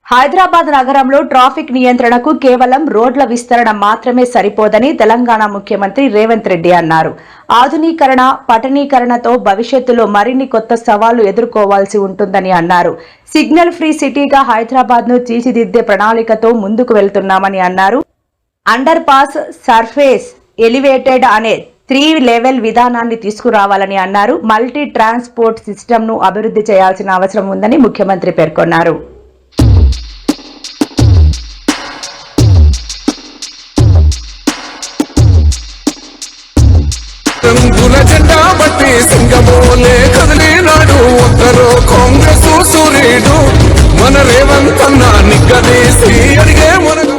హైదరాబాద్ నగరంలో ట్రాఫిక్ నియంత్రణకు కేవలం రోడ్ల విస్తరణ మాత్రమే సరిపోదని తెలంగాణ ముఖ్యమంత్రి రేవంత్ రెడ్డి అన్నారు. ఆధునీకరణ, పట్టణీకరణతో భవిష్యత్తులో మరిన్ని కొత్త సవాళ్లు ఎదుర్కోవాల్సి ఉంటుందని అన్నారు. సిగ్నల్ ఫ్రీ సిటీగా హైదరాబాద్ ను తీర్చిదిద్దే ప్రణాళికతో ముందుకు వెళ్తున్నామని అన్నారు. అండర్ పాస్, సర్ఫేస్, ఎలివేటెడ్ అనే 3 లెవెల్ విధానాన్ని తీసుకురావాలని అన్నారు. మల్టీ ట్రాన్స్పోర్ట్ సిస్టమ్ను అభివృద్ధి చేయాల్సిన అవసరం ఉందని ముఖ్యమంత్రి పేర్కొన్నారు. రంగుల జెండా బట్టి సింగమోలే కదిలినాడు ఉత్తరో కాంగ్రెస్ సూర్యుడు మన రేవంత్ అన్న నిగ్గదీసి అడిగే మనగా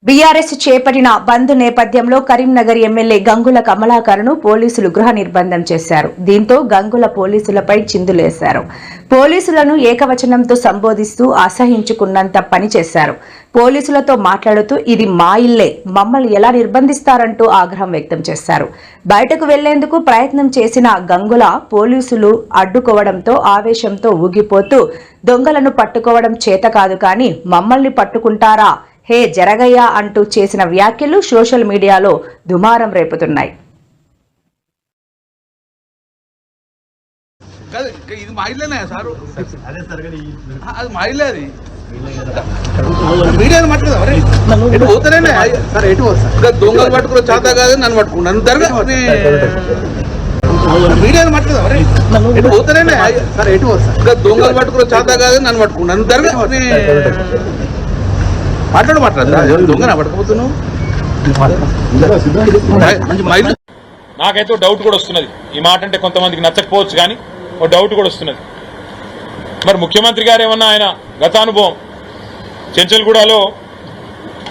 బీఆర్ఎస్ చేపట్టిన బంద్ నేపథ్యంలో కరీంనగర్ ఎమ్మెల్యే గంగుల కమలాకర్ను పోలీసులు గృహ నిర్బంధం చేశారు. దీంతో గంగుల పోలీసులపై చిందులేశారు. పోలీసులను ఏకవచనంతో సంబోధిస్తూ అసహించుకున్నంత పని చేశారు. పోలీసులతో మాట్లాడుతూ ఇది మా ఇల్లే, మమ్మల్ని ఎలా నిర్బంధిస్తారంటూ ఆగ్రహం వ్యక్తం చేశారు. బయటకు వెళ్లేందుకు ప్రయత్నం చేసిన గంగుల పోలీసులు అడ్డుకోవడంతో ఆవేశంతో ఊగిపోతూ దొంగలను పట్టుకోవడం చేత కాదు కానీ మమ్మల్ని పట్టుకుంటారా, హే జరగయ్యా అంటూ చేసిన వ్యాఖ్యలు సోషల్ మీడియాలో దుమారం రేపుతున్నాయి. దొంగలు పట్టుకున్న చేత కాదు నన్ను పట్టుకున్నాను మీడియా దొంగలు పట్టుకున్న చేత కాదు నన్ను పట్టుకున్నాను నాకైతే డౌట్ కూడా వస్తున్నది. ఈ మాట అంటే కొంతమందికి నచ్చకపోవచ్చు కానీ ఒక డౌట్ కూడా వస్తున్నది. మరి ముఖ్యమంత్రి గారు ఏమన్నా ఆయన గతానుభవం చెంచల్గూడలో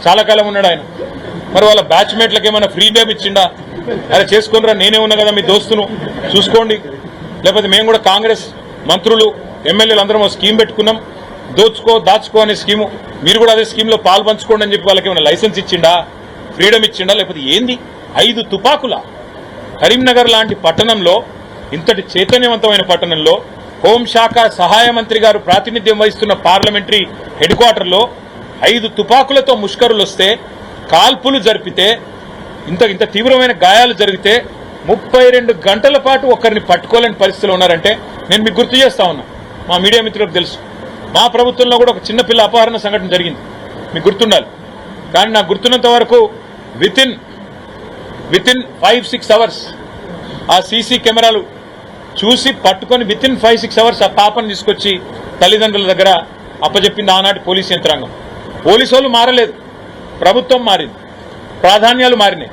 చాలా కాలం ఉన్నాడు ఆయన. మరి వాళ్ళ బ్యాచ్మేట్లకు ఏమైనా ఫ్రీడమ్ ఇచ్చిండా? అలా చేసుకునిరా, నేనే ఉన్నా కదా మీ దోస్తును చూసుకోండి, లేకపోతే మేము కూడా కాంగ్రెస్ మంత్రులు ఎమ్మెల్యేలు అందరం స్కీమ్ పెట్టుకున్నాం, దాచుకో అనే స్కీము, మీరు కూడా అదే స్కీమ్ లో పాలు పంచుకోండి అని చెప్పి వాళ్ళకి ఏమైనా లైసెన్స్ ఇచ్చిండా, ఫ్రీడమ్ ఇచ్చిండా, లేకపోతే ఏంది? 5 తుపాకుల కరీంనగర్ లాంటి పట్టణంలో, ఇంతటి చైతన్యవంతమైన పట్టణంలో, హోంశాఖ సహాయ మంత్రి గారు ప్రాతినిధ్యం వహిస్తున్న పార్లమెంటరీ హెడ్ క్వార్టర్లో 5 తుపాకులతో ముష్కరులు వస్తే, కాల్పులు జరిపితే, ఇంత తీవ్రమైన గాయాలు జరిగితే 32 గంటల పాటు ఒకరిని పట్టుకోలేని పరిస్థితిలో ఉన్నారంటే నేను మీకు గుర్తు చేస్తా ఉన్నా. మా మీడియా మిత్రులకు తెలుసు, మా ప్రభుత్వంలో కూడా ఒక చిన్నపిల్ల అపహరణ సంఘటన జరిగింది, మీకు గుర్తుండాలి. కానీ నాకు గుర్తున్నంత వరకు విత్ ఇన్ 5-6 అవర్స్ ఆ సీసీ కెమెరాలు చూసి పట్టుకొని విత్ ఇన్ 5-6 అవర్స్ ఆ పాపను తీసుకొచ్చి తల్లిదండ్రుల దగ్గర అప్పచెప్పింది ఆనాటి పోలీస్ యంత్రాంగం. పోలీసు వాళ్ళు మారలేదు, ప్రభుత్వం మారింది, ప్రాధాన్యాలు మారినాయి.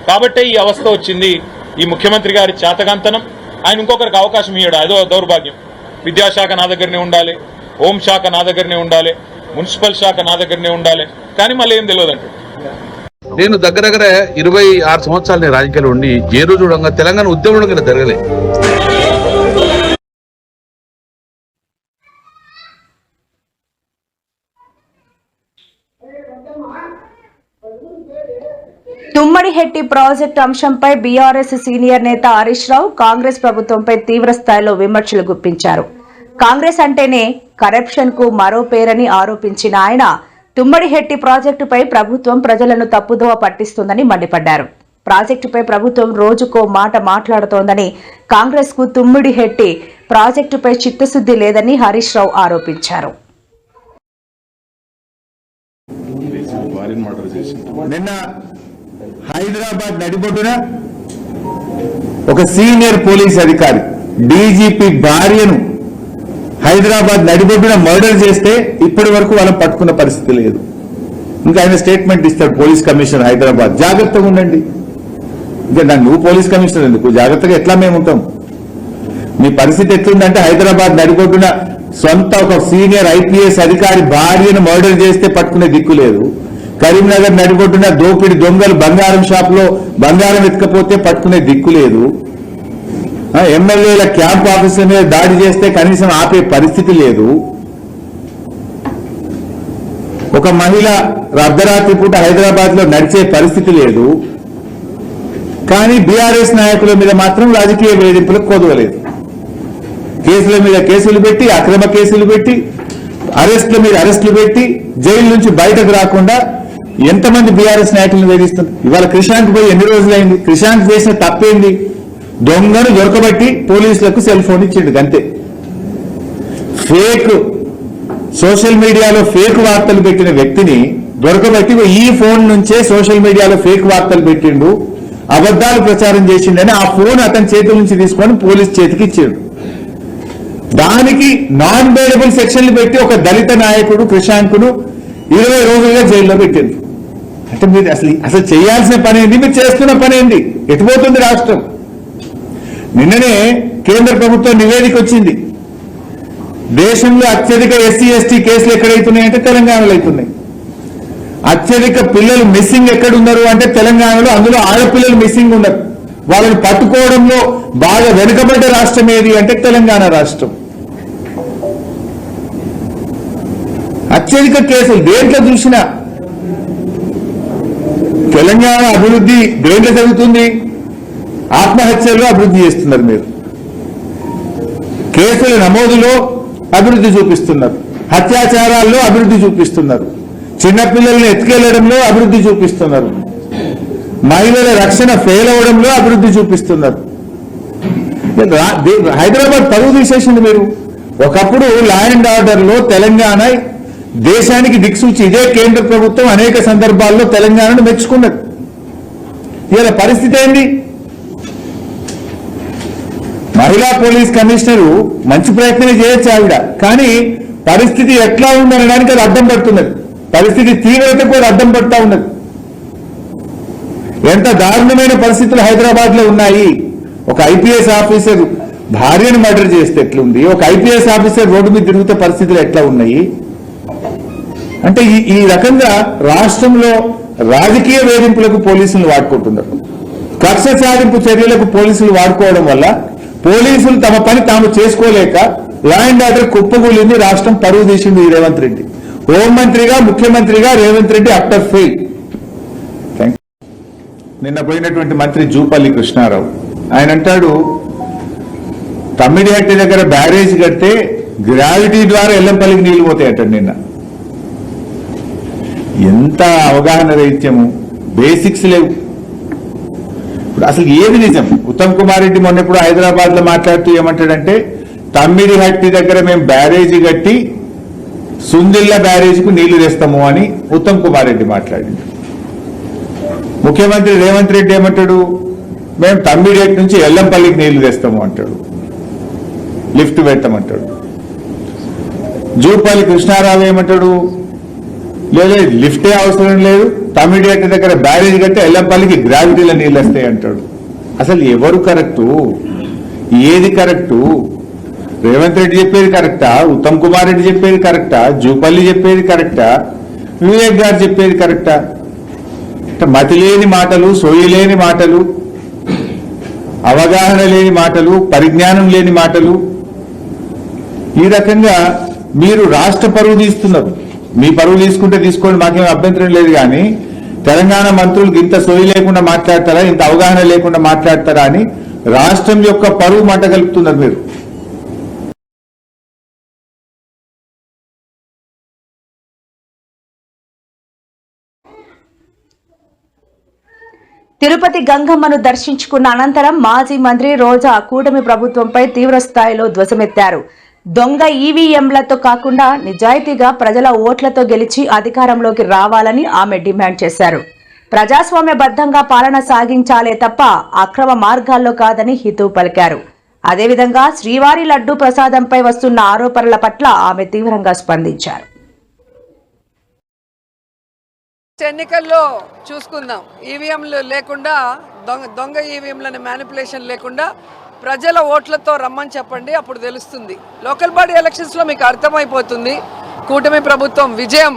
కాబట్టే ఈ అవస్థ వచ్చింది. ఈ ముఖ్యమంత్రి గారి చేతగాంతనం, ఆయన ఇంకొకరికి అవకాశం ఇవ్వడం అదో దౌర్భాగ్యం. విద్యాశాఖ నా దగ్గరనే ఉండాలి, హోంశాఖ నా దగ్గరనే ఉండాలి, మున్సిపల్ శాఖ నా దగ్గరనే ఉండాలి, కానీ మళ్ళీ ఏం తెలియదంటే. నేను దగ్గర 26 సంవత్సరాలు నేను రాజకీయాలు ఉండి ఏ రోజు చూడంగా తెలంగాణ ఉద్యమం కింద జరగలే. తుమ్మడిహెట్టి ప్రాజెక్టు అంశంపై బీఆర్ఎస్ సీనియర్ నేత హరీష్ రావు కాంగ్రెస్ ప్రభుత్వంపై తీవ్ర స్థాయిలో విమర్శలు గుప్పించారు. కాంగ్రెస్ అంటేనే కరప్షన్ కు మరో పేరని ఆరోపించిన ఆయన తుమ్మడిహెట్టి ప్రాజెక్టుపై ప్రభుత్వం ప్రజలను తప్పుదోవ పట్టిస్తుందని మండిపడ్డారు. ప్రాజెక్టుపై ప్రభుత్వం రోజుకో మాట మాట్లాడుతోందని, కాంగ్రెస్ కు తుమ్మిడిహెట్టి ప్రాజెక్టుపై చిత్తశుద్ధి లేదని హరీష్ రావు ఆరోపించారు. నిన్న హైదరాబాద్ నడిబొడ్డున ఒక సీనియర్ పోలీస్ అధికారి డీజీపీ భార్యను హైదరాబాద్ నడిబొడ్డున మర్డర్ చేస్తే ఇప్పటి వరకు వాళ్ళని పట్టుకున్న పరిస్థితి లేదు. ఇంకా ఆయన స్టేట్మెంట్ ఇస్తాడు పోలీస్ కమిషనర్ హైదరాబాద్, జాగ్రత్తగా ఉండండి. ఇంకా నువ్వు పోలీస్ కమిషనర్ ఎందుకు, జాగ్రత్తగా ఎట్లా మేము ఉంటాం? మీ పరిస్థితి ఎట్లుందంటే హైదరాబాద్ నడిబొడ్డున సొంత ఒక సీనియర్ ఐపీఎస్ అధికారి భార్యను మర్డర్ చేస్తే పట్టుకునే దిక్కు లేదు. కరీంనగర్ నడిబొడ్డున దోపిడి దొంగలు బంగారం షాప్ లో బంగారం ఎత్తుకపోతే పట్టుకునే దిక్కు లేదు. ఎమ్మెల్యేల క్యాంప్ ఆఫీసర్ మీద దాడి చేస్తే కనీసం ఆపే పరిస్థితి లేదు. ఒక మహిళ అర్ధరాత్రి పూట హైదరాబాద్ లో నడిచే పరిస్థితి లేదు. కానీ బీఆర్ఎస్ నాయకుల మీద మాత్రం రాజకీయ వేధింపులకు కొదవలేదు. కేసుల మీద కేసులు పెట్టి, అక్రమ కేసులు పెట్టి, అరెస్టుల మీద అరెస్టులు పెట్టి, జైలు నుంచి బయటకు రాకుండా ఎంతమంది బీఆర్ఎస్ నాయకులను వేధిస్తారు. ఇవాళ క్రిషాంక్ పోయి ఎన్ని రోజులైంది? క్రిషాంక్ చేసిన తప్పేంది? దొంగను దొరకబట్టి పోలీసులకు సెల్ ఫోన్ ఇచ్చిండు అంతే. ఫేక్ సోషల్ మీడియాలో ఫేక్ వార్తలు పెట్టిన వ్యక్తిని దొరకబట్టి ఈ ఫోన్ నుంచే సోషల్ మీడియాలో ఫేక్ వార్తలు పెట్టిండు, అబద్దాలు ప్రచారం చేసిండని ఆ ఫోన్ అతని చేతుల నుంచి తీసుకొని పోలీస్ చేతికి ఇచ్చాడు. దానికి నాన్ బెయిలబుల్ సెక్షన్లు పెట్టి ఒక దళిత నాయకుడు క్రిషాంక్ను 20 రోజులుగా జైల్లో పెట్టింది. అంటే మీరు అసలు చేయాల్సిన పని ఏంది? మీరు చేస్తున్న పని ఏంది? ఎటుపోతుంది రాష్ట్రం? నిన్ననే కేంద్ర ప్రభుత్వం నివేదిక వచ్చింది. దేశంలో అత్యధిక ఎస్సీ ఎస్టీ కేసులు ఎక్కడైతున్నాయంటే తెలంగాణలో అవుతున్నాయి. అత్యధిక పిల్లలు మిస్సింగ్ ఎక్కడున్నారు అంటే తెలంగాణలో. అందులో ఆడపిల్లలు మిస్సింగ్ ఉన్నారు. వాళ్ళని పట్టుకోవడంలో బాగా వెనుకబడ్డ రాష్ట్రం ఏది అంటే తెలంగాణ రాష్ట్రం. అత్యధిక కేసులు దేంట్లో చూసినా. తెలంగాణ అభివృద్ధి దేంట్లో జరుగుతుంది? ఆత్మహత్యల్లో అభివృద్ధి చేస్తున్నారు మీరు. కేసుల నమోదులో అభివృద్ధి చూపిస్తున్నారు, అత్యాచారాల్లో అభివృద్ధి చూపిస్తున్నారు, చిన్నపిల్లల్ని ఎత్తుకెళ్లడంలో అభివృద్ధి చూపిస్తున్నారు, మహిళల రక్షణ ఫెయిల్ అవడంలో అభివృద్ధి చూపిస్తున్నారు. హైదరాబాద్ పరువు తీసేసింది మీరు. ఒకప్పుడు లా అండ్ ఆర్డర్ లో తెలంగాణ దేశానికి దిక్సూచి. ఇదే కేంద్ర ప్రభుత్వం అనేక సందర్భాల్లో తెలంగాణను మెచ్చుకున్నది. ఇవాళ పరిస్థితి ఏంది? మహిళా పోలీస్ కమిషనరు మంచి ప్రయత్నమే చేయొచ్చు ఆవిడ, కానీ పరిస్థితి ఎట్లా ఉందనడానికి అది అడ్డం పడుతున్నది. పరిస్థితి తీవ్రతకు అది అడ్డం పడుతూ ఉన్నది. ఎంత దారుణమైన పరిస్థితులు హైదరాబాద్ లో ఉన్నాయి. ఒక ఐపీఎస్ ఆఫీసర్ భార్యను మర్డర్ చేస్తే ఎట్లుంది? ఒక ఐపీఎస్ ఆఫీసర్ రోడ్డు మీద తిరుగుతే పరిస్థితులు ఎట్లా ఉన్నాయి? అంటే ఈ రకంగా రాష్ట్రంలో రాజకీయ వేధింపులకు పోలీసులు వాడుకుంటున్నారు. కక్ష సాధింపు చర్యలకు పోలీసులు వాడుకోవడం వల్ల పోలీసులు తమ పని తాము చేసుకోలేక లా అండ్ ఆర్డర్ కుప్పగూలింది. రాష్ట్రం పరువు తీసింది ఈ రేవంత్ రెడ్డి. హోంమంత్రిగా ముఖ్యమంత్రిగా రేవంత్ రెడ్డి అఫ్టర్ ఫెయిల్. నిన్న పోయినటువంటి మంత్రి జూపల్లి కృష్ణారావు ఆయన అంటాడు, తమ్మిడిహట్టి దగ్గర బ్యారేజ్ కడితే గ్రావిటీ ద్వారా ఎల్లంపల్లికి నీళ్లు పోతాయట. నిన్న ఎంత అవగాహన రహిత్యము, బేసిక్స్ లేవు. ఇప్పుడు అసలు ఏది నిజం? ఉత్తమ్ కుమార్ రెడ్డి మొన్న ఎప్పుడు హైదరాబాద్ లో మాట్లాడుతూ ఏమంటాడంటే, తమ్మిడిహట్టి దగ్గర మేము బ్యారేజీ కట్టి సుందిల్ల బ్యారేజీకు నీళ్లు తెస్తాము అని ఉత్తమ్ కుమార్ రెడ్డి మాట్లాడింది. ముఖ్యమంత్రి రేవంత్ రెడ్డి ఏమంటాడు, మేము తమ్మిడిహట్టి నుంచి ఎల్లంపల్లికి నీళ్లు తెస్తాము అంటాడు, లిఫ్ట్ పెడతామంటాడు. జూపల్లి కృష్ణారావు ఏమంటాడు, లేదా లిఫ్టే అవసరం లేదు, తమ్మిడిహట్టి దగ్గర బ్యారేజ్ కట్టి ఎల్లంపల్లికి గ్రావిటీలో నీళ్ళు వస్తాయి అంటాడు. అసలు ఎవరు కరెక్టు? ఏది కరెక్టు? రేవంత్ రెడ్డి చెప్పేది కరెక్టా? ఉత్తమ్ కుమార్ రెడ్డి చెప్పేది కరెక్టా? జూపల్లి చెప్పేది కరెక్టా? వివేక్ గారు చెప్పేది కరెక్టా? మతి లేని మాటలు, సోయి లేని మాటలు, అవగాహన లేని మాటలు, పరిజ్ఞానం లేని మాటలు. ఈ రకంగా మీరు రాష్ట్ర పరువు తీస్తున్నారు. మీ పరువు తీసుకుంటే తీసుకోండి, మాకేం అభ్యంతరం లేదు. కానీ తెలంగాణ మంత్రులకు ఇంత సోయి లేకుండా మాట్లాడతారా, ఇంత అవగాహన లేకుండా మాట్లాడతారా అని రాష్ట్రం యొక్క పరువు మంట కలుపుతున్నారు మీరు. తిరుపతి గంగమ్మను దర్శించుకున్న అనంతరం మాజీ మంత్రి రోజా కూటమి ప్రభుత్వంపై తీవ్ర స్థాయిలో ధ్వజమెత్తారు. దొంగ ఈవీఎంలతో కాకుండా నిజాయితీగా ప్రజల ఓట్లతో గెలిచి అధికారంలోకి రావాలని ఆమె డిమాండ్ చేశారు. ప్రజాస్వామ్యబద్ధంగా పాలన సాగించాలే తప్ప అక్రమ మార్గాల్లో కాదని హితవు పలికారు. అదేవిధంగా శ్రీవారి లడ్డూ ప్రసాదంపై వస్తున్న ఆరోపణల పట్ల ఆమె తీవ్రంగా స్పందించారు. ఎన్నికల్లో చూసుకుందాం, ఈవీఎంలు లేకుండా దొంగ ఈవీఎంలను మ్యానిపులేషన్ లేకుండా ప్రజల ఓట్లతో రమ్మని చెప్పండి, అప్పుడు తెలుస్తుంది. లోకల్ బాడీ ఎలక్షన్స్లో మీకు అర్థమైపోతుంది కూటమి ప్రభుత్వం విజయం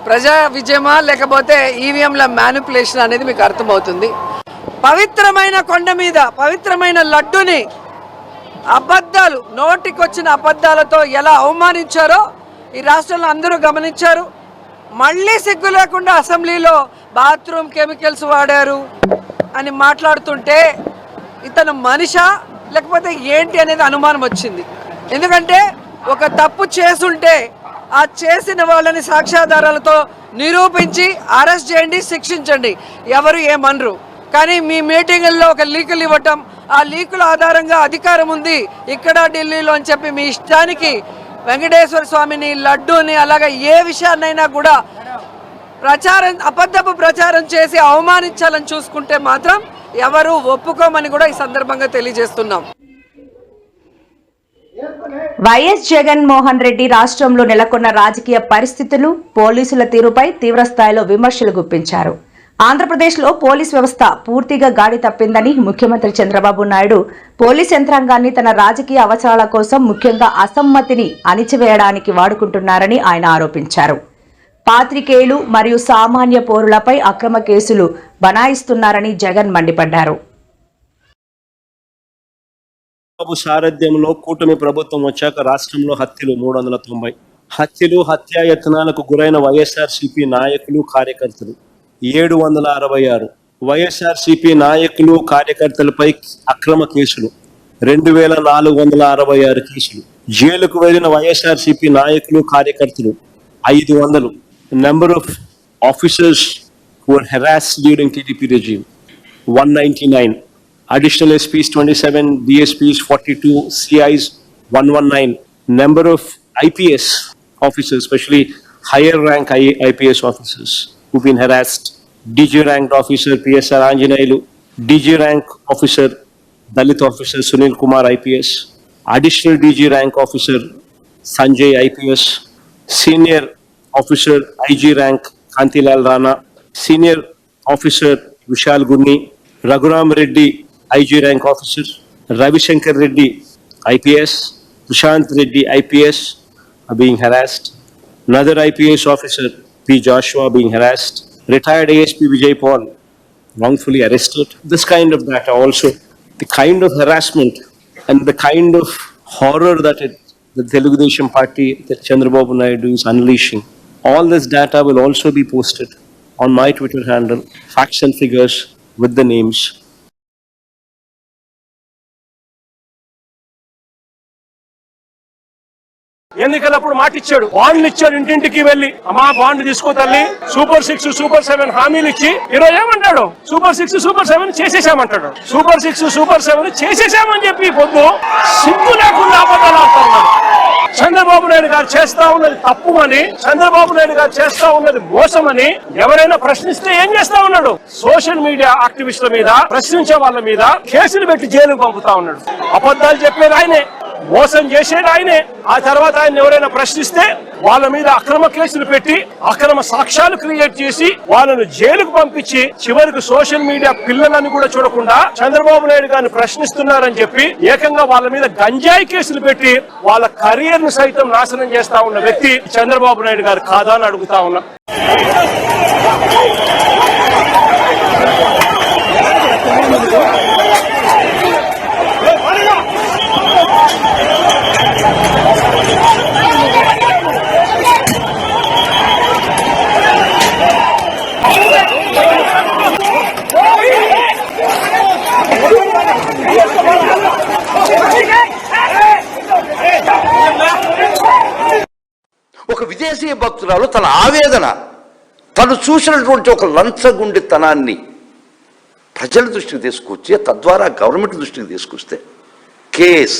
ప్రజా విజయమా లేకపోతే ఈవీఎంల మ్యానిపులేషన్ అనేది మీకు అర్థమవుతుంది. పవిత్రమైన కొండ మీద పవిత్రమైన లడ్డుని అబద్ధాలు, నోటికొచ్చిన అబద్ధాలతో ఎలా అవమానించారో ఈ రాష్ట్రంలో అందరూ గమనించారు. మళ్ళీ సిగ్గు లేకుండా అసెంబ్లీలో బాత్రూమ్ కెమికల్స్ వాడారు అని మాట్లాడుతుంటే ఇతను మనిషా లేకపోతే ఏంటి అనేది అనుమానం వచ్చింది. ఎందుకంటే ఒక తప్పు చేసుంటే ఆ చేసిన వాళ్ళని సాక్ష్యాధారాలతో నిరూపించి అరెస్ట్ చేయండి, శిక్షించండి, ఎవరు ఏమనరు. కానీ మీ మీటింగుల్లో ఒక లీకులు ఇవ్వటం, ఆ లీకుల ఆధారంగా అధికారం ఉంది ఇక్కడ ఢిల్లీలో అని చెప్పి మీ ఇష్టానికి వెంకటేశ్వర స్వామిని, లడ్డూని, అలాగే ఏ విషయాన్నైనా కూడా అబద్ధపు ప్రచారం చేసి అవమానించాలని చూసుకుంటే మాత్రం ఎవరు ఒప్పుకోమని కూడా ఈ సందర్భంగా తెలియజేస్తున్నాం. వైఎస్ జగన్మోహన్ రెడ్డి రాష్ట్రంలో నెలకొన్న రాజకీయ పరిస్థితులు, పోలీసుల తీరుపై తీవ్రస్థాయిలో విమర్శలు గుప్పించారు. ఆంధ్రప్రదేశ్లో పోలీస్ వ్యవస్థ పూర్తిగా గాడి తప్పిందని ముఖ్యమంత్రి చంద్రబాబు నాయుడు పోలీస్ యంత్రాంగాన్ని తన రాజకీయ అవసరాల కోసం, ముఖ్యంగా అసమ్మతిని అణిచివేయడానికి వాడుకుంటున్నారని ఆయన ఆరోపించారు. పాత్రికేయులు మరియు సామాన్య పౌరులపై అక్రమ కేసులు బనాయిస్తున్నారని జగన్ మండిపడ్డారు. బాబు సారథ్యంలో కూటమి ప్రభుత్వం వచ్చాక రాష్ట్రంలో హత్యలు 390, హత్యలు, హత్యాయత్నాలకు గురైన వైఎస్ఆర్సీపీ నాయకులు, కార్యకర్తలు 766, వైఎస్ఆర్సీపీ నాయకులు, కార్యకర్తలపై అక్రమ కేసులు 2466 కేసులు, జైలుకు వెళ్లిన వైఎస్ఆర్సీపీ నాయకులు, కార్యకర్తలు 500. Number of officers who were harassed during TDP regime 199, additional SPs 27, DSPs 42, CIs 119. Number of IPS officers, especially higher rank IPS officers who've been harassed. DG ranked officer PSR Anjaneyulu, DG rank officer Dalit officer Sunil Kumar IPS, additional DG rank officer Sanjay IPS, senior officer IG rank Kantilal Rana, senior officer Vishal Gunni, Raghuram Reddy IG rank officer, Ravi Shankar Reddy IPS, Prashant Reddy IPS are being harassed. Another IPS officer P. Joshua being harassed. Retired ASP Vijay Paul wrongfully arrested. This kind of data also, the kind of harassment and the kind of horror that the Telugu Desam Party, that Chandrababu Naidu is unleashing, all this data will also be posted on my Twitter handle, facts and figures with the names. ఎన్నికలప్పుడు మాట ఇచ్చాడు, బాండ్లు ఇచ్చాడు, ఇంటింటికి వెళ్ళి అమ్మా bond తీసుకో తల్లి, సూపర్ 6, సూపర్ 7 హామీలు ఇచ్చి ఈరోజు ఏమంటాడు, సూపర్ 6, సూపర్ 7 చేసేసామంటాడు. సూపర్ 6, సూపర్ 7 చేసేసామని చెప్పి పొద్దు సిగ్గు లేకుండా అబద్ధాలు ఆడుతున్నాడు. చంద్రబాబు నాయుడు గారు చేస్తా ఉన్నది తప్పు అని, చంద్రబాబు నాయుడు గారు చేస్తా ఉన్నది మోసం అని ఎవరైనా ప్రశ్నిస్తే ఏం చేస్తా ఉన్నాడు, సోషల్ మీడియా యాక్టివిస్టుల మీద, ప్రశ్నించే వాళ్ళ మీద కేసులు పెట్టి జైలుకు పంపుతా ఉన్నాడు. అబద్ధాలు చెప్పేది ఆయనే, మోసం చేసేది ఆయనే. ఆ తర్వాత ఆయన ఎవరైనా ప్రశ్నిస్తే వాళ్ళ మీద అక్రమ కేసులు పెట్టి, అక్రమ సాక్ష్యాలు క్రియేట్ చేసి వాళ్ళను జైలుకు పంపించి, చివరికి సోషల్ మీడియా పిల్లలని కూడా చూడకుండా చంద్రబాబు నాయుడు గారిని ప్రశ్నిస్తున్నారని చెప్పి ఏకంగా వాళ్ళ మీద గంజాయి కేసులు పెట్టి వాళ్ళ కెరీర్ ను సైతం నాశనం చేస్తా ఉన్న వ్యక్తి చంద్రబాబు నాయుడు గారు కాదా అని అడుగుతా ఉన్నా. ఒక విదేశీయ భక్తురాలు తన ఆవేదన, తను చూసినటువంటి ఒక లంచగుండితనాన్ని ప్రజల దృష్టికి తీసుకొచ్చి, తద్వారా గవర్నమెంట్ దృష్టికి తీసుకొస్తే case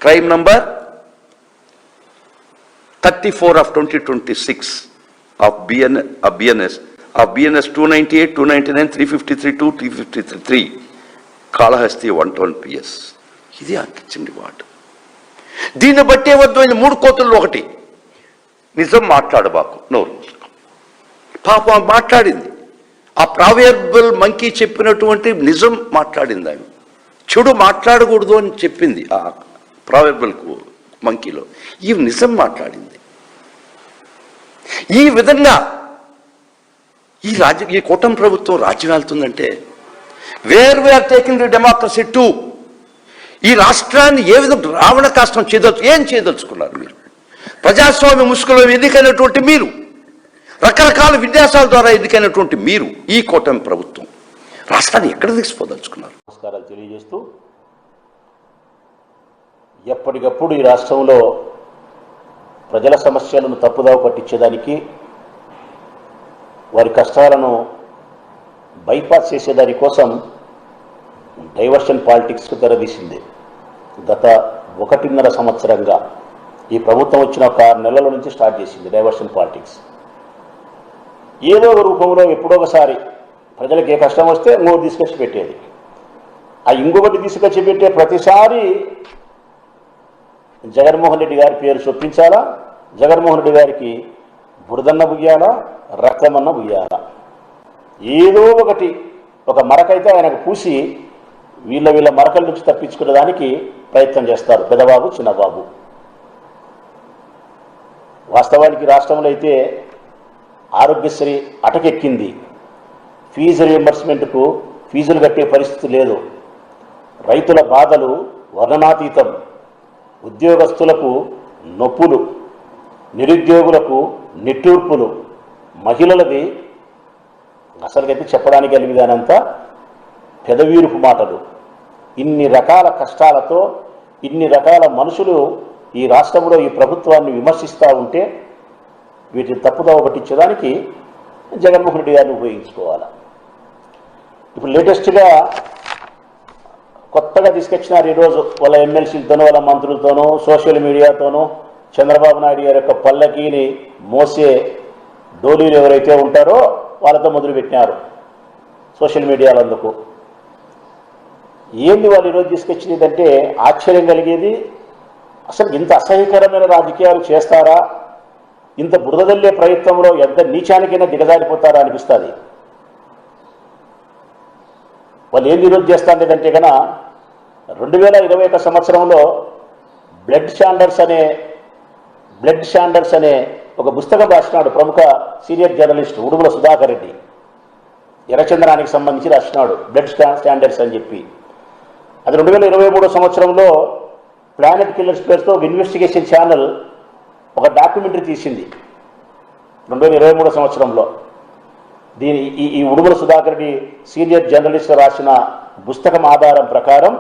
crime number 34 of 2026 of BNS 298, 299, 353, 2, 353, Kalahasti 112 PS. ఇది అంకించిన రివార్డు. దీన్ని బట్టి ఏమర్థమైంది? 3 కోతుల్లో ఒకటి, నిజం మాట్లాడబాకు, నోరు మూసుకో. పాపం మాట్లాడింది. ఆ ప్రావర్బల్ మంకీ చెప్పినటువంటి నిజం మాట్లాడింది. ఆమె చెడు మాట్లాడకూడదు అని చెప్పింది ఆ ప్రావర్బల్ మంకీలో. ఈ నిజం మాట్లాడింది. ఈ విధంగా ఈ కూటమి ప్రభుత్వం రాజ్యం వెళ్తుందంటే where are taking the democracy to, ఈ రాష్ట్రాన్ని ఏ విధంగా రావణ కాష్టం ఏం చేయదలుచుకున్నారు మీరు? ప్రజాస్వామ్య ముసుగులో ఎన్నికైనటువంటి మీరు, రకరకాల విన్యాసాల ద్వారా ఎన్నికైనటువంటి మీరు, ఈ కూటమి ప్రభుత్వం రాష్ట్రాన్ని ఎక్కడ తీసుకుపోదలుచుకున్నారు? నమస్కారాలు తెలియజేస్తూ, ఎప్పటికప్పుడు ఈ రాష్ట్రంలో ప్రజల సమస్యలను తప్పుదావ పట్టించేదానికి, వారి కష్టాలను బైపాస్ చేసేదాని కోసం డైవర్షన్ పాలిటిక్స్కు తెరదీసింది. గత 1.5 సంవత్సరంగా ఈ ప్రభుత్వం వచ్చిన ఒక 6 నెలల నుంచి స్టార్ట్ చేసింది డైవర్షన్ పాలిటిక్స్. ఏదో ఒక రూపంలో ఎప్పుడో ఒకసారి ప్రజలకు ఏ కష్టం వస్తే ఇంకొకటి తీసుకొచ్చి పెట్టేది. ఆ ఇంకొకటి తీసుకొచ్చి పెట్టే ప్రతిసారి జగన్మోహన్ రెడ్డి గారి పేరు చొప్పించాలా, జగన్మోహన్ రెడ్డి గారికి బురదన్న బుయ్యాలా, రక్తమన్న బుయ్యాలా, ఏదో ఒకటి ఒక మరకైతే ఆయనకు పూసి వీళ్ళ మరకల నుంచి తప్పించుకునే దానికి ప్రయత్నం చేస్తారు పెద్దబాబు చిన్నబాబు. వాస్తవానికి రాష్ట్రంలో అయితే ఆరోగ్యశ్రీ అటకెక్కింది. ఫీజు రియంబర్స్మెంట్కు ఫీజులు కట్టే పరిస్థితి లేదు. రైతుల బాధలు వర్ణనాతీతం. ఉద్యోగస్తులకు నొప్పులు, నిరుద్యోగులకు నిట్టూర్పులు, మహిళలది అసలుకైతే చెప్పడానికి కలిగిదానంత పెదవీరుపు మాటలు. ఇన్ని రకాల కష్టాలతో ఇన్ని రకాల మనుషులు ఈ రాష్ట్రంలో ఈ ప్రభుత్వాన్ని విమర్శిస్తూ ఉంటే వీటిని తప్పుదోవ పట్టించడానికి జగన్మోహన్ రెడ్డి గారిని ఉపయోగించుకోవాలి. ఇప్పుడు లేటెస్ట్గా కొత్తగా తీసుకొచ్చినారు ఈరోజు వాళ్ళ ఎమ్మెల్సీలతోనూ వాళ్ళ మంత్రులతోనూ సోషల్ మీడియాతోనూ చంద్రబాబు నాయుడు గారి యొక్క పల్లకీని మోసే డోలీలు ఎవరైతే ఉంటారో వాళ్ళతో మొదలుపెట్టినారు సోషల్ మీడియాలో. అందుకు ఏంది వాళ్ళు ఈరోజు తీసుకొచ్చినదంటే ఆశ్చర్యం కలిగేది. అసలు ఇంత అసహ్యకరమైన రాజకీయాలు చేస్తారా, ఇంత బురదల్లే ప్రయత్నంలో ఎంత నీచానికైనా దిగజారిపోతారా అనిపిస్తుంది. వాళ్ళు ఏం ఈరోజు చేస్తారంటే కన్నా 2021 సంవత్సరంలో బ్లడ్ స్టాండర్డ్స్ అనే ఒక పుస్తకం రాసినాడు ప్రముఖ సీనియర్ జర్నలిస్ట్ ఉడుమల సుధాకర్ రెడ్డి. ఎర్రచందనానికి సంబంధించి రాసినాడు బ్లడ్ స్టాండర్డ్స్ అని చెప్పి. అది 2023 సంవత్సరంలో ప్లానెట్ కిల్లర్స్ పేరుతో ఒక ఇన్వెస్టిగేషన్ ఛానల్ ఒక డాక్యుమెంటరీ తీసింది 2023 సంవత్సరంలో. ఈ ఉడుమల సుధాకర్ రెడ్డి సీనియర్ జర్నలిస్ట్ రాసిన పుస్తకం ఆధారం ప్రకారం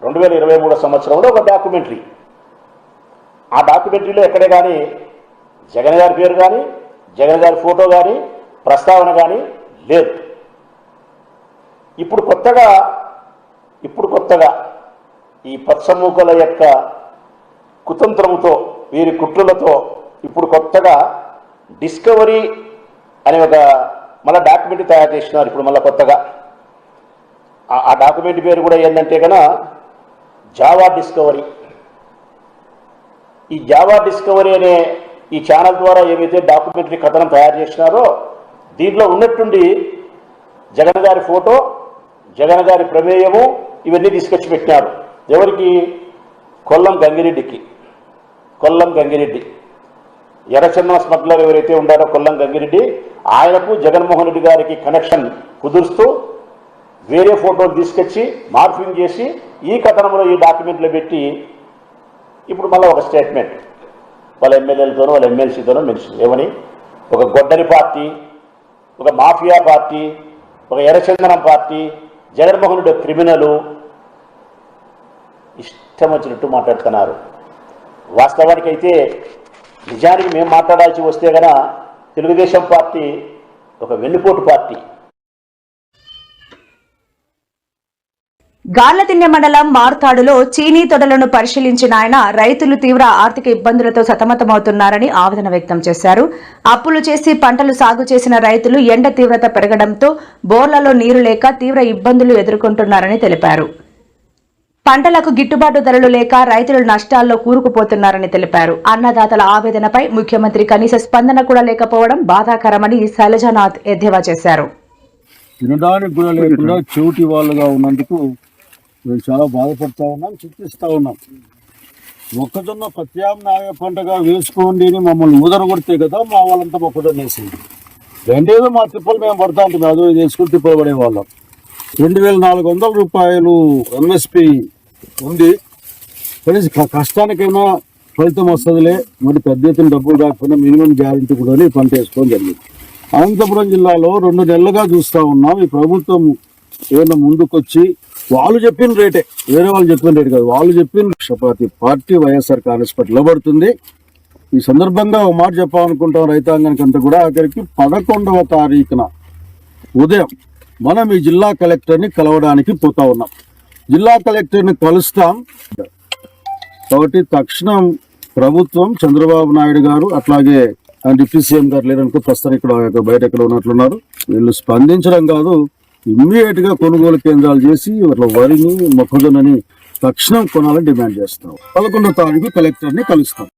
2023 సంవత్సరంలో ఒక డాక్యుమెంటరీ. ఆ డాక్యుమెంటరీలో ఎక్కడే కానీ జగన్ గారి పేరు కానీ జగన్ గారి ఫోటో కానీ ప్రస్తావన కానీ లేదు. ఇప్పుడు కొత్తగా ఈ పచ్చమూకల యొక్క కుతంత్రముతో వీరి కుట్రలతో ఇప్పుడు కొత్తగా డిస్కవరీ అనే ఒక మళ్ళీ డాక్యుమెంటరీ తయారు చేసినారు. ఇప్పుడు మళ్ళీ కొత్తగా ఆ డాక్యుమెంట్ పేరు కూడా ఏంటంటే కన్నా జావా డిస్కవరీ. ఈ జావా డిస్కవరీ అనే ఈ ఛానల్ ద్వారా ఏవైతే డాక్యుమెంటరీ కథనం తయారు చేసినారో దీంట్లో ఉన్నట్టుండి జగన్ గారి ఫోటో, జగన్ గారి ప్రమేయము ఇవన్నీ తీసుకొచ్చి పెట్టినారు. ఎవరికి? కొల్లం గంగిరెడ్డి ఎర్రచందనం స్మగ్లర్ ఎవరైతే ఉన్నారో కొల్లం గంగిరెడ్డి, ఆయనకు జగన్మోహన్ రెడ్డి గారికి కనెక్షన్ కుదురుస్తూ వేరే ఫోటోలు తీసుకొచ్చి మార్ఫింగ్ చేసి ఈ కథనంలో ఈ డాక్యుమెంట్లో పెట్టి ఇప్పుడు మళ్ళీ ఒక స్టేట్మెంట్ వాళ్ళ ఎమ్మెల్యేలతోనూ వాళ్ళ ఎమ్మెల్సీతోనూ మెన్షన్ ఏమని, ఒక గొడ్డలి పార్టీ, ఒక మాఫియా పార్టీ, ఒక ఎర్రచందనం పార్టీ, జగన్మోహన్ రెడ్డి క్రిమినలు, ఇష్టం వచ్చినట్టు మాట్లాడుతున్నారు. వాస్తవానికి అయితే నిజానికి మేము మాట్లాడాల్సి వస్తే గన తెలుగుదేశం పార్టీ ఒక వెన్నుపోటు పార్టీ. గార్లదిన్నె మండలం మార్తాడులో చీనీ తొడలను పరిశీలించిన ఆయన రైతులు తీవ్ర ఆర్థిక ఇబ్బందులతో సతమతమవుతున్నారని ఆవేదన వ్యక్తం చేశారు. అప్పులు చేసి పంటలు సాగు చేసిన రైతులు ఎండ తీవ్రత పెరగడంతో బోర్లలో నీరు లేక తీవ్ర ఇబ్బందులు ఎదుర్కొంటున్నారని తెలిపారు. పంటలకు గిట్టుబాటు ధరలు లేక రైతులు నష్టాల్లో కూరుకుపోతున్నారని తెలిపారు. అన్నదాతల ఆవేదనపై ముఖ్యమంత్రి కనీస స్పందన కూడా లేకపోవడం బాధాకరమని శైలజానాథ్ ఎద్దేవా చేశారు. తినడానికి కూడా లేకుండా చెవిటి వాళ్ళుగా ఉన్నందుకు మేము చాలా బాధపడతా ఉన్నాం, చింతిస్తూ ఉన్నాం. మొక్కజొన్న ప్రత్యామ్నాయ పంటగా వేసుకోండి అని మమ్మల్ని ఊదరగొడితే కదా మా వాళ్ళంతా మొక్కజొన్న వేసింది. రెండేదో మా తిప్పలు మేము పడతా ఉంటుంది, అదో ఇది వేసుకుని తిప్పలు పడే వాళ్ళం. 2400 రూపాయలు ఎంఎస్పి ఉంది. కనీసం కష్టానికైనా ఫలితం వస్తుందిలే, మరి పెద్ద ఎత్తున డబ్బులు రాకపోయినా మినిమం గ్యారెంటీ కూడా పంట వేసుకోవడం జరిగింది. అనంతపురం జిల్లాలో 2 నెలలుగా చూస్తూ ఉన్నాం. ఈ ప్రభుత్వం ఏమైనా ముందుకొచ్చి వాళ్ళు చెప్పిన రేటే, వేరే వాళ్ళు చెప్పిన రేటు కాదు, వాళ్ళు చెప్పిన ప్రతి పార్టీ వైఎస్ఆర్ కాంగ్రెస్ పార్టీ నిలబడుతుంది. ఈ సందర్భంగా ఒక మాట చెప్పాలనుకుంటాం రైతాంగానికి అంతా కూడా. ఆఖరికి 11వ తారీఖున ఉదయం మనం ఈ జిల్లా కలెక్టర్ని కలవడానికి పోతా ఉన్నాం. జిల్లా కలెక్టర్ని కలుస్తాం కాబట్టి తక్షణం ప్రభుత్వం, చంద్రబాబు నాయుడు గారు అట్లాగే డిప్యూటీ సీఎం గారు లేరనుకో, ప్రస్తుతం ఇక్కడ బయట ఎక్కడ ఉన్నట్లున్నారు, వీళ్ళు స్పందించడం కాదు, ఇమ్మీడియట్ గా కొనుగోలు కేంద్రాలు చేసి వరిని మొక్కజొన్నని తక్షణం కొనాలని డిమాండ్ చేస్తాం. 11వ తారీఖు కలెక్టర్ని కలుస్తాం.